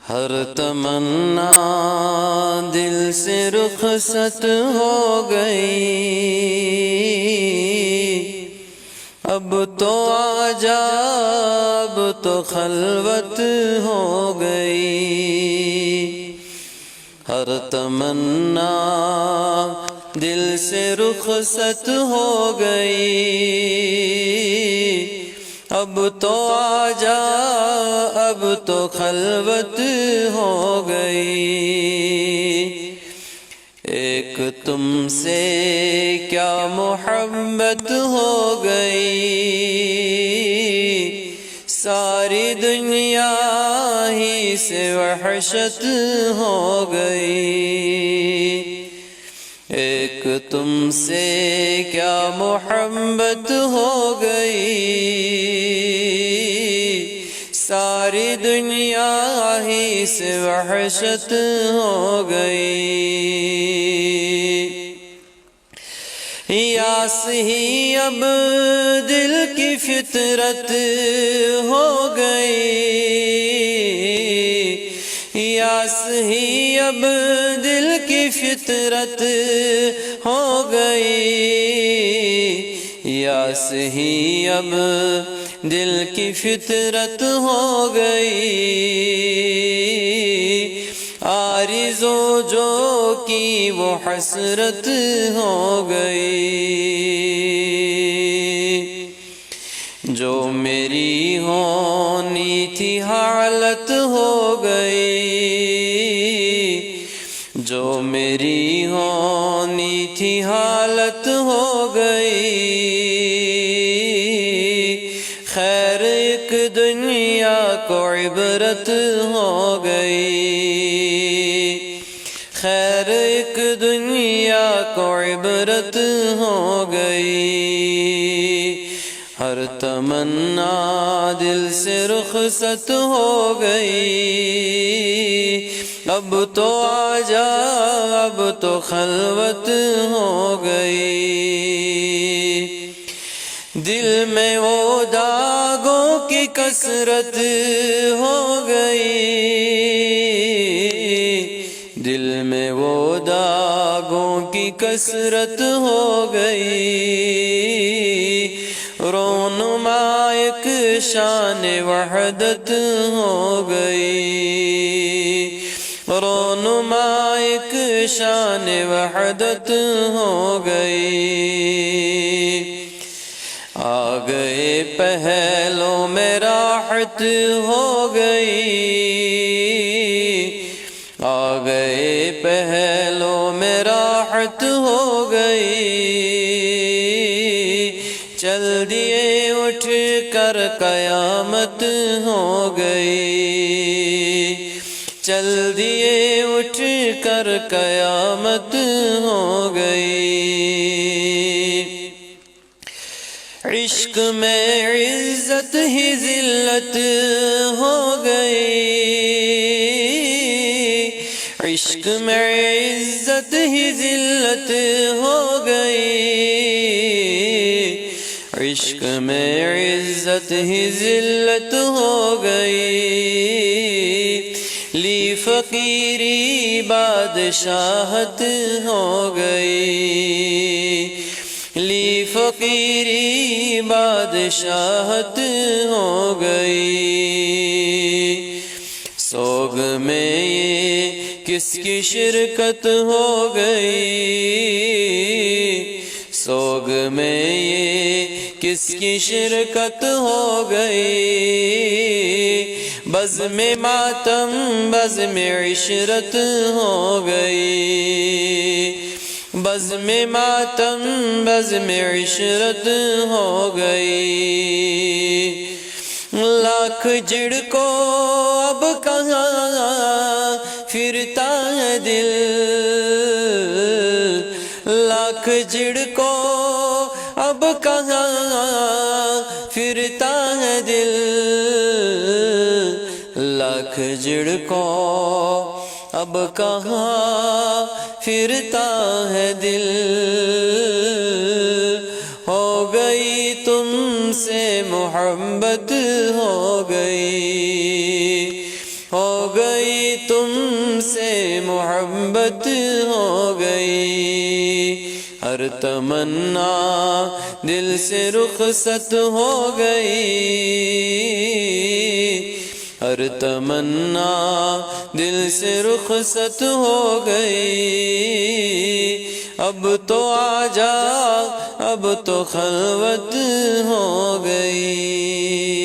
ہر تمنا دل سے رخصت ہو گئی، اب تو آجا اب تو خلوت ہو گئی۔ ہر تمنا دل سے رخصت ہو گئی، اب تو آجا اب تو خلوت ہو گئی۔ ایک تم سے کیا محبت ہو گئی، ساری دنیا ہی سے وحشت ہو گئی۔ ایک تم سے کیا محبت ہو گئی، ساری دنیا ہی سے وحشت ہو گئی۔ یاس ہی اب دل کی فطرت ہو گئی، یاس ہی اب دل کی فطرت ہو گئی، یاس ہی اب دل کی فطرت ہو گئی۔ آرزو جو کی وہ حسرت ہو گئی، جو میری ہونی تھی حالت ہو گئی، جو میری ہونی تھی حالت ہو گئی۔ خیر ایک دنیا کو عبرت ہو گئی، خیر ایک دنیا کو عبرت ہو گئی۔ ہر تمنا دل سے رخصت ہو گئی، اب تو آجا اب تو خلوت ہو گئی۔ دل میں وہ داغوں کی کثرت ہو گئی، دل میں وہ داغوں کی کثرت ہو گئی۔ رونما ایک شان وحدت ہو گئی، رونما ایک شان وحدت ہو گئی۔ آ گئے پہلوں میں راحت ہو گئی، آ گئے پہلوں میں راحت ہو گئی۔ چل دیے اٹھ کر قیامت ہو گئی، چل دیے اٹھ کر قیامت ہو گئی۔ عشق میں عزت ہی ذلت ہو گئی، عشق میں عزت ہی ذلت ہو گئی، عشق میں عزت ہی ذلت ہو گئی۔ لی فقیری بادشاہت ہو گئی، لی فقیری بادشاہت ہو گئی۔ سوگ میں یہ کس کی شرکت ہو گئی، سوگ میں یہ کس کی شرکت ہو گئی۔ بزم ماتم بزم عشرت ہو گئی، بزم ماتم بزم عشرت ہو گئی۔ لاکھ جھڑکو اب کہاں پھرتا ہے دل، لاکھ جھڑکو اب کہاں پھرتا ہے دل، لاکھ جھڑکو اب کہاں پھرتا ہے دل۔ ہو گئی تم سے محبت ہو گئی، ہو گئی تم سے محبت ہو گئی، ہر تمنا دل سے رخصت ہو گئی، ہر تمنا دل سے رخصت ہو گئی، اب تو آجا اب تو خلوت ہو گئی۔